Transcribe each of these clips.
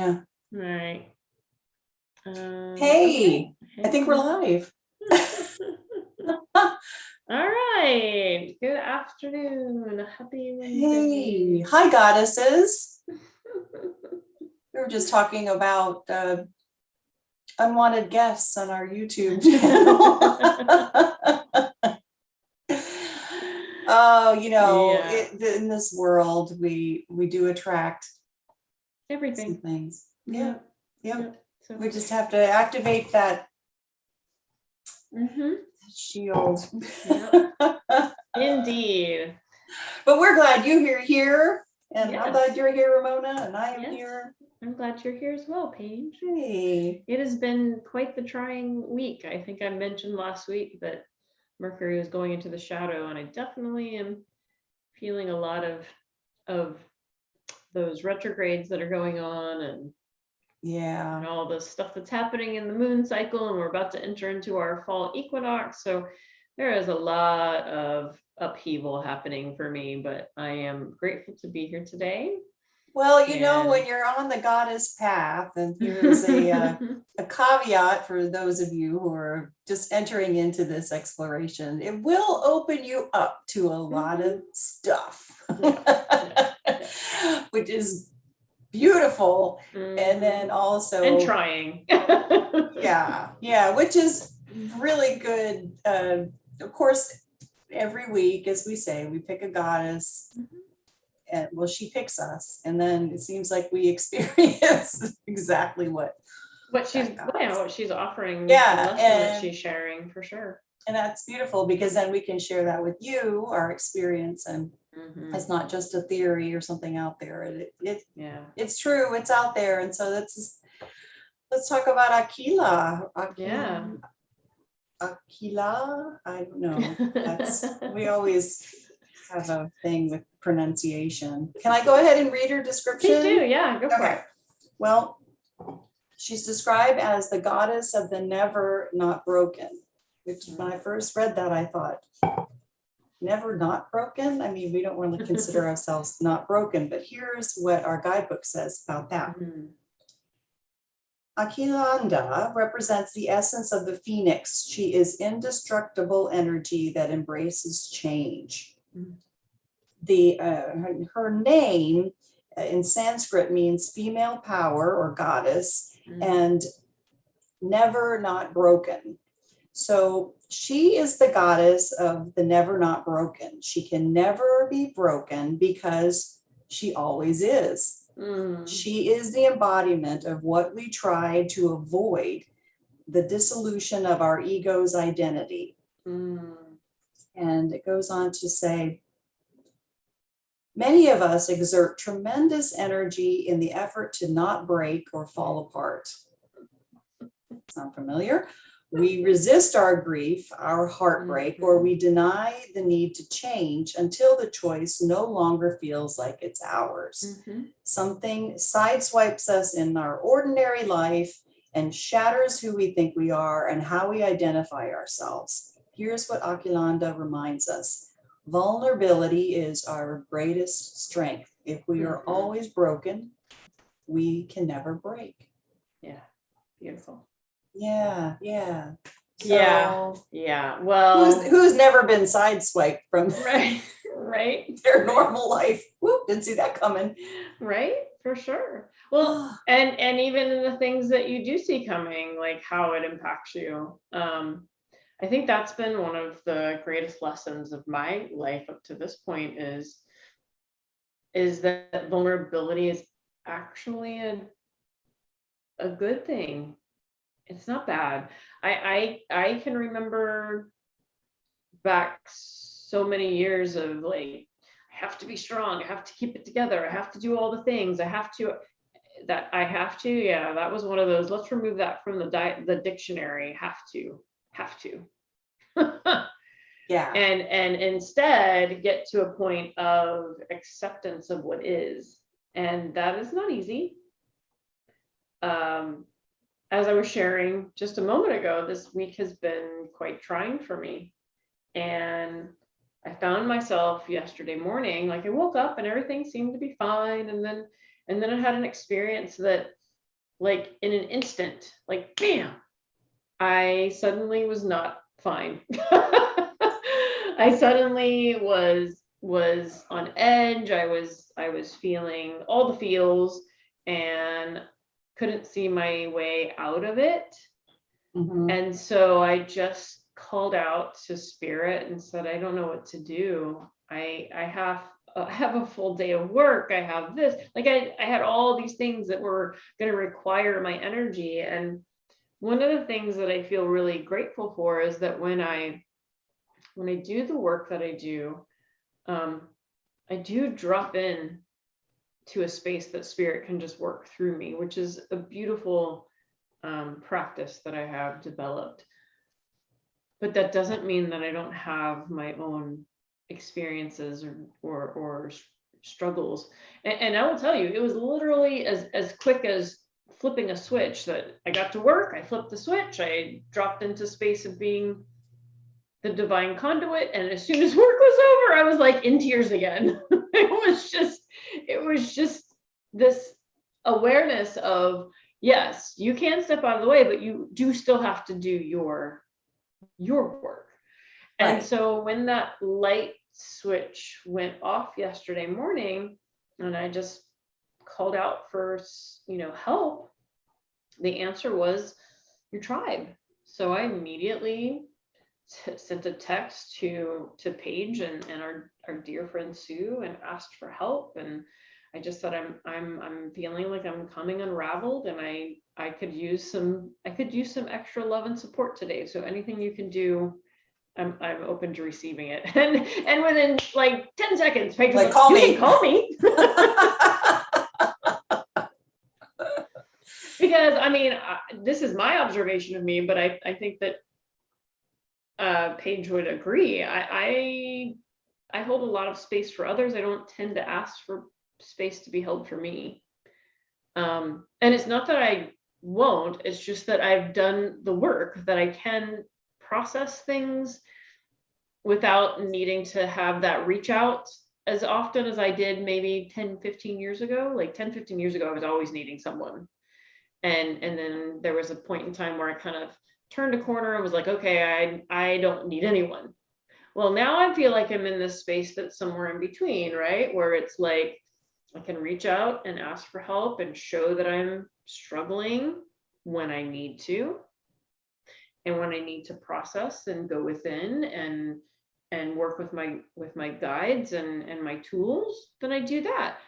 Right. Hey, okay. I think we're live. All right. Good afternoon. Happy Wednesday. Hey, hi, goddesses. We were just talking about unwanted guests on our YouTube channel. Oh, Yeah. in this world, we do attract some Everything. things. Yeah. Yep. So. We just have to activate that shield. Yep. Indeed. But we're glad you're here, and Yes. I'm glad you're here, Ramona, and I am here. I'm glad you're here as well, Paige. Hey. It has been quite the trying week. I think I mentioned last week that Mercury was going into the shadow, and I definitely am feeling a lot of those retrogrades that are going on, and all the stuff that's happening in the moon cycle, and we're about to enter into our fall equinox. So there is a lot of upheaval happening for me, but I am grateful to be here today. Well, when you're on the goddess path, and here's a caveat for those of you who are just entering into this exploration, it will open you up to a lot of stuff, which is beautiful. And then also and trying. Which is really good. Of course, every week, as we say, we pick a goddess. And well, she picks us, and then it seems like we experience exactly what she's offering. And that she's sharing, for sure. And that's beautiful, because then we can share that with you, our experience, and it's not just a theory or something out there. It's true, it's out there. And so let's talk about Akhila. Akhila, I don't know. We always have a thing with pronunciation. Can I go ahead and read her description? Please do, go for it. Well, she's described as the goddess of the never not broken, which when I first read that, I thought, never not broken? I mean, we don't really consider ourselves not broken, but here's what our guidebook says about that. Akhilanda represents the essence of the phoenix. She is indestructible energy that embraces change. Her name in Sanskrit means female power or goddess, and never not broken. So she is the goddess of the never not broken. She can never be broken because she always is. She is the embodiment of what we try to avoid, the dissolution of our ego's identity. And it goes on to say, many of us exert tremendous energy in the effort to not break or fall apart. Sound familiar? We resist our grief, our heartbreak, or we deny the need to change until the choice no longer feels like it's ours. Something sideswipes us in our ordinary life and shatters who we think we are and how we identify ourselves. Here's what Akhilanda reminds us. Vulnerability is our greatest strength. If we are always broken, we can never break. Yeah, beautiful. Yeah. Well, who's never been sideswiped from right their normal life? Whoop, didn't see that coming. Right, for sure. Well, and even in the things that you do see coming, like how it impacts you. I think that's been one of the greatest lessons of my life up to this point is that vulnerability is actually a good thing. It's not bad. I can remember back so many years of like, I have to be strong, I have to keep it together, I have to do all the things, that was one of those. Let's remove that from the dictionary. Have to and instead get to a point of acceptance of what is, and that is not easy. As I was sharing just a moment ago, this week has been quite trying for me. And I found myself yesterday morning, like I woke up and everything seemed to be fine. And then I had an experience that like in an instant, like bam, I suddenly was not fine. I suddenly was on edge. I was feeling all the feels and couldn't see my way out of it. Mhm. And so I just called out to spirit and said, I don't know what to do. I have a full day of work. I have this. Like I had all these things that were going to require my energy. And one of the things that I feel really grateful for is that when I do the work that I do, um, I do drop in to a space that spirit can just work through me, which is a beautiful practice that I have developed. But that doesn't mean that I don't have my own experiences or struggles. And I will tell you, it was literally as quick as flipping a switch that I got to work. I flipped the switch. I dropped into space of being the divine conduit, and as soon as work was over, I was like in tears again. It was just this awareness of, yes, you can step out of the way, but you do still have to do your work. And Right. so when that light switch went off yesterday morning, and I just called out for help, the answer was your tribe. So I immediately sent a text to Paige and our dear friend Sue and asked for help. And I just said, I'm feeling like I'm coming unraveled, and I could use some extra love and support today. So anything you can do, I'm open to receiving it. And within like 10 seconds, Paige was Like, like, call you me. can call me. Because I mean, this is my observation of me, but I think that Paige would agree. I hold a lot of space for others. I don't tend to ask for space to be held for me. And it's not that I won't, it's just that I've done the work that I can process things without needing to have that reach out as often as I did maybe 10, 15 years ago. Like 10, 15 years ago, I was always needing someone. And then there was a point in time where I kind of turned a corner and was like, okay, I don't need anyone. Well, now I feel like I'm in this space that's somewhere in between, right? Where it's like I can reach out and ask for help and show that I'm struggling when I need to, and when I need to process and go within and work with my guides and my tools, then I do that.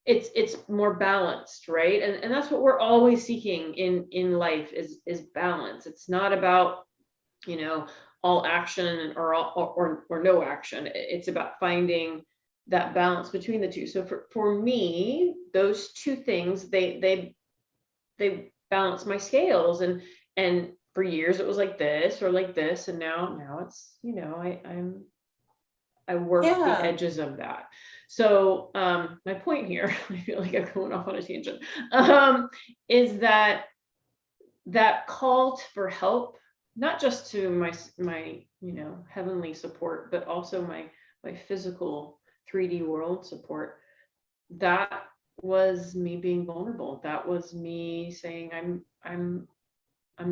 It's more balanced, right? And that's what we're always seeking in life is balance. It's not about, you know, all action or no action. It's about finding that balance between the two. So for me, those two things, they balance my scales. And for years it was like this or like this, and now it's, I work the Yeah. edges of that. So my point here, I feel like I'm going off on a tangent, is that call for help, not just to my heavenly support, but also my physical 3D world support. That was me being vulnerable. That was me saying I'm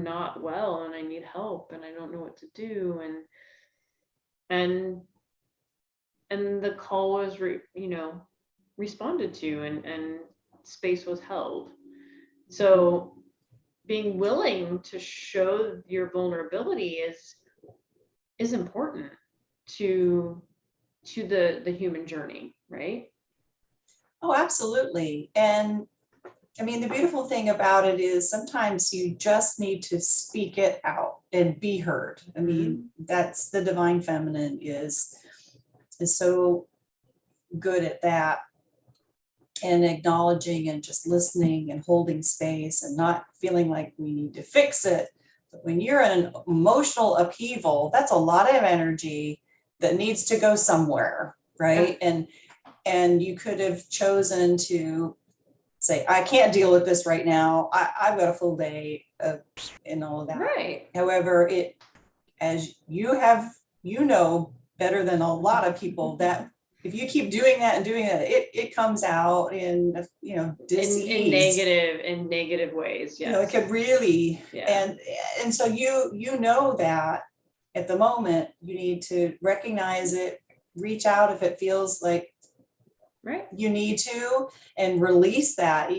not well and I need help and I don't know what to do. And the call was responded to, and space was held. So being willing to show your vulnerability is important to the human journey, right? Oh, absolutely. And I mean, the beautiful thing about it is sometimes you just need to speak it out and be heard. I mean, that's the divine feminine is so good at that, and acknowledging and just listening and holding space and not feeling like we need to fix it. But when you're in an emotional upheaval, that's a lot of energy that needs to go somewhere, right? And you could have chosen to say, I can't deal with this right now. I've got a full day of, and all of that. Right. However, as you have, better than a lot of people, that if you keep doing that and doing that, it comes out in, dis-ease. In negative ways. Yes. It could really, Yeah. and so you know that at the moment you need to recognize it, reach out if it feels like Right. you need to, and release that,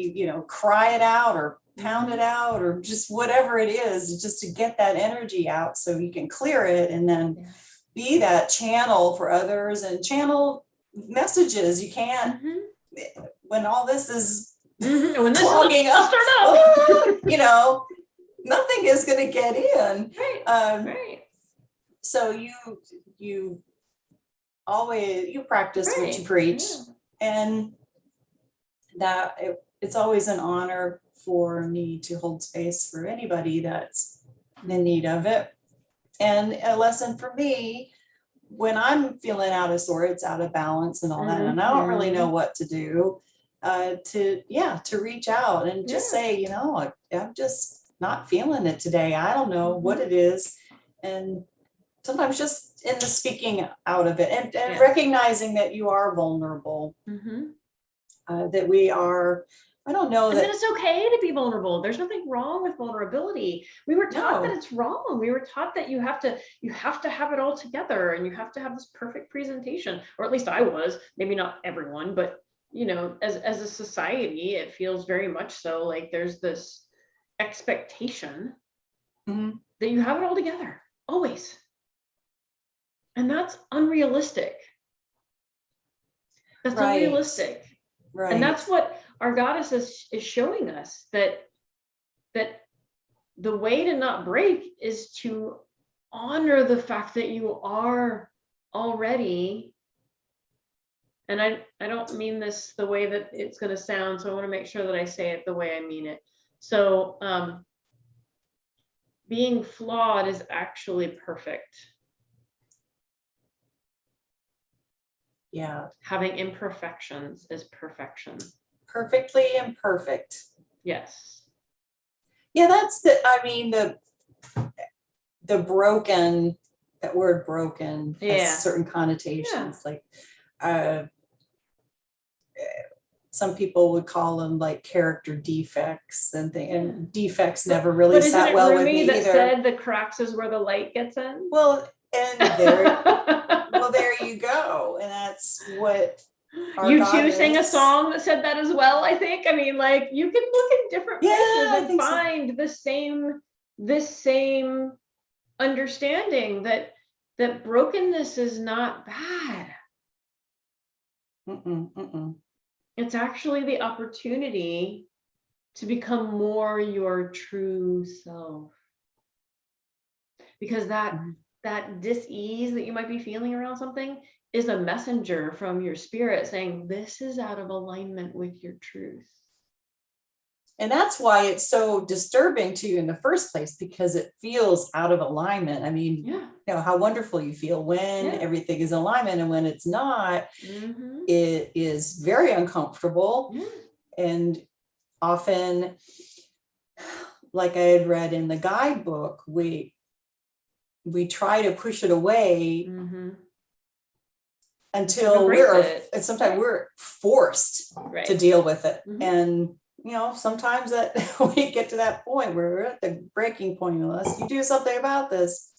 cry it out or pound it out or just whatever it is, just to get that energy out so you can clear it, and then be that channel for others and channel messages. You can't, when all this is when this clogging is up, up. nothing is going to get in. Right. Right. So you always, you practice what you preach. And that it's always an honor for me to hold space for anybody that's in need of it. And a lesson for me, when I'm feeling out of sorts, out of balance and all that, and I don't really know what to do, to reach out and just say, I'm just not feeling it today. I don't know what it is. And sometimes just in the speaking out of it, and recognizing that you are vulnerable, that we are, I don't know, and that it's okay to be vulnerable. There's nothing wrong with vulnerability. We were taught that it's wrong. We were taught that you have to have it all together, and you have to have this perfect presentation, or at least I was. Maybe not everyone, but as a society, it feels very much so like there's this expectation that you have it all together always. And that's unrealistic. That's unrealistic. Right. And that's what our goddess is showing us, that the way to not break is to honor the fact that you are already, and I don't mean this the way that it's going to sound, so I want to make sure that I say it the way I mean it. So being flawed is actually perfect. Yeah. Having imperfections is perfection. Perfectly imperfect. Yes. Yeah, that's the broken, that word broken has certain connotations. Like some people would call them like character defects and things, and defects never really sat well with me either. Said the cracks is where the light gets in. Well, and there you go. And that's what you too sang a song that said that as well, I think. I mean, like, you can look in different places and find this same understanding that brokenness is not bad. It's actually the opportunity to become more your true self. Because that dis-ease that you might be feeling around something is a messenger from your spirit saying, this is out of alignment with your truth. And that's why it's so disturbing to you in the first place, because it feels out of alignment. I mean, how wonderful you feel when everything is in alignment, and when it's not, it is very uncomfortable. And often, like I had read in the guidebook, we try to push it away until sometimes we're forced to deal with it. And sometimes that we get to that point where we're at the breaking point, unless you do something about this.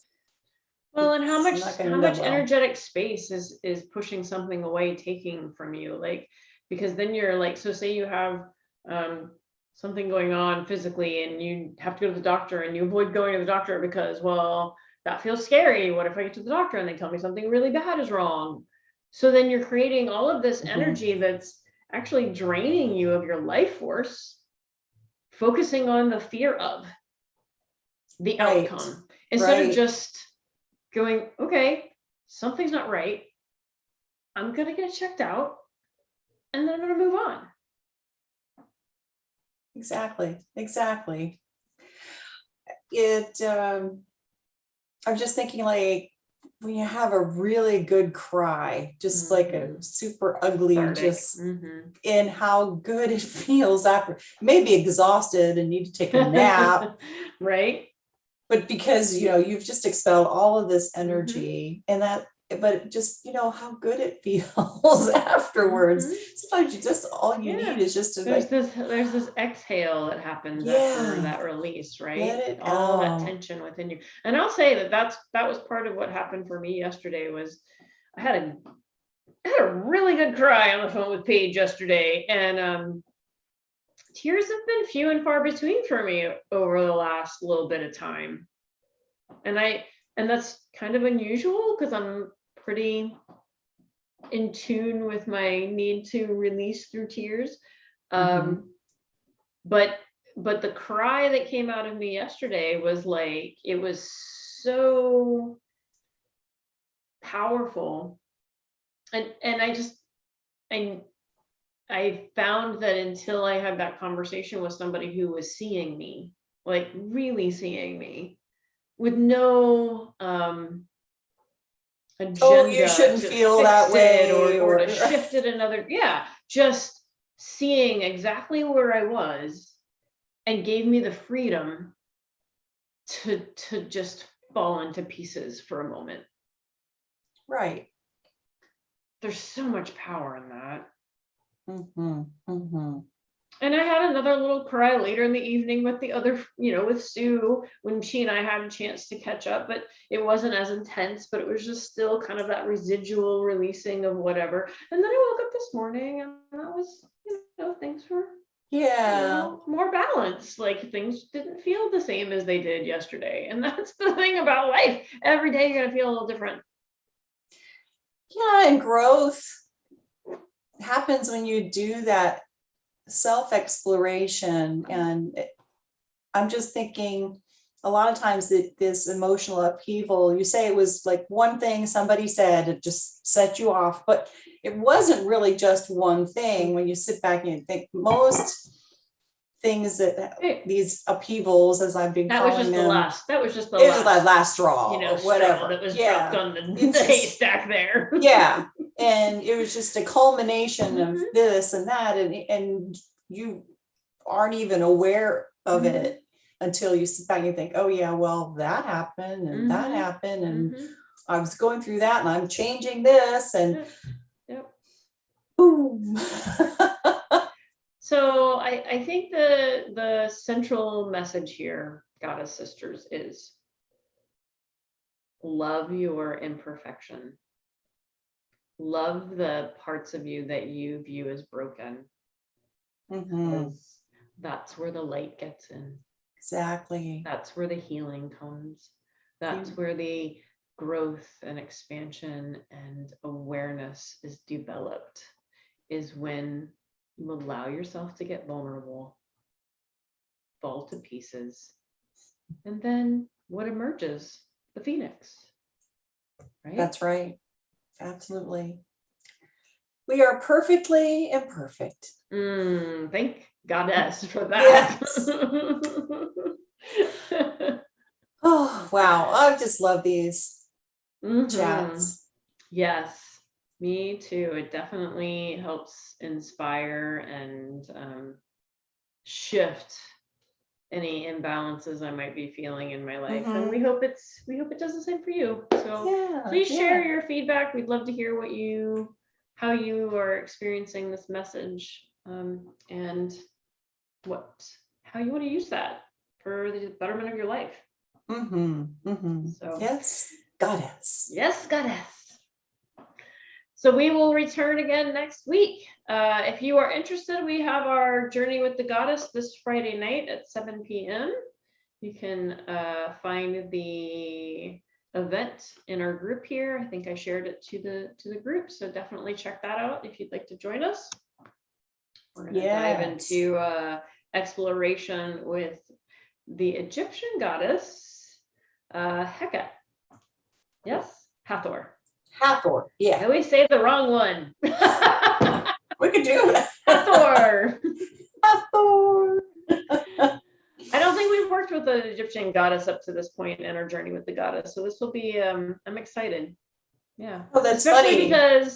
Well, and how much energetic space is pushing something away, taking from you, like, because then you're like, so say you have something going on physically and you have to go to the doctor, and you avoid going to the doctor because, well, that feels scary. What if I get to the doctor and they tell me something really bad is wrong? So then you're creating all of this energy that's actually draining you of your life force, focusing on the fear of the outcome instead of just going, okay, something's not right. I'm going to get it checked out, and then I'm going to move on. Exactly. I'm just thinking, like, when you have a really good cry, just like a super ugly, and how good it feels after. Maybe exhausted and need to take a nap. Right. But because, you've just expelled all of this energy, and that but just, how good it feels afterwards. Mhm. Sometimes all you Yeah. need is just to There's like, this exhale that happens after yeah, that release, right? let it All that out. tension within you. And I'll say that was part of what happened for me yesterday. Was I had a really good cry on the phone with Paige yesterday, and tears have been few and far between for me over the last little bit of time. And that's kind of unusual because I'm pretty in tune with my need to release through tears. Mhm. But the cry that came out of me yesterday was like, it was so powerful. And I found that until I had that conversation with somebody who was seeing me, like really seeing me, with no Oh, you agenda shouldn't to feel fix that it way, or or to shift it another, yeah, just seeing exactly where I was, and gave me the freedom to just fall into pieces for a moment. right. There's so much power in that. Mm-hmm. Mm-hmm. And I had another little cry later in the evening with the other, with Sue, when she and I had a chance to catch up, but it wasn't as intense, but it was just still kind of that residual releasing of whatever. And then I woke up this morning and that was, things were, Yeah. more balanced. Like things didn't feel the same as they did yesterday. And that's the thing about life. Every day you're going to feel a little different. Yeah, and growth happens when you do that self-exploration. And I'm just thinking a lot of times that this emotional upheaval, you say it was like one thing somebody said, it just set you off, but it wasn't really just one thing. When you sit back and you think, most things that these upheavals, as I've been That was calling just the them, last. That was just the it was last. that last straw, or Straw whatever that was yeah, dropped on the it's just, haystack there. yeah, and it was just a culmination of Mhm. this and that, and you aren't even aware of Mhm. it until you sit back and think, oh yeah, well, that happened and that Mhm. happened, and Mhm. I was going through that and I'm changing this, and Yep. boom. So I think the central message here, Goddess Sisters, is love your imperfection. Love the parts of you that you view as broken, Mhm. because that's where the light gets in. Exactly. That's where the healing comes. That's where the growth and expansion and awareness is developed, is when you allow yourself to get vulnerable, fall to pieces, and then what emerges? The phoenix, right? That's right. Absolutely. We are perfectly imperfect. Thank Goddess for that. Yes. Oh, wow. I just love these chats. Yes, me too. It definitely helps inspire and shift any imbalances I might be feeling in my life. And we hope it does the same for you. So Yeah. please share Yeah. your feedback. We'd love to hear how you are experiencing this message, and how you want to use that for the betterment of your life. So yes, Goddess. Yes, Goddess. So we will return again next week. If you are interested, we have our Journey with the Goddess this Friday night at 7 p.m. You can find the event in our group here. I think I shared it to the group, so definitely check that out if you'd like to join us. We're going to dive into exploration with the Egyptian goddess Hecate. Yes, Hathor. Hathor. Yeah. I always say the wrong one. We could do it. Hathor. Hathor. I don't think we've worked with an Egyptian goddess up to this point in our journey with the goddess, so this will be. I'm excited. Yeah. Oh, that's especially funny.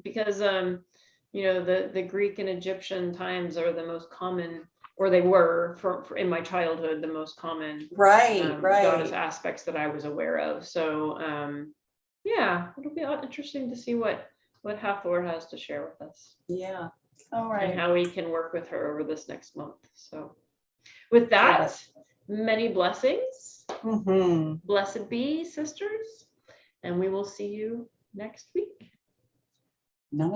because the Greek and Egyptian times are the most common, or they were for in my childhood, the most common right goddess aspects that I was aware of. So Yeah, it'll be interesting to see what Hathor has to share with us Yeah. All and right. how we can work with her over this next month. So with that, many blessings. Blessed be, sisters, and we will see you next week. Namaste.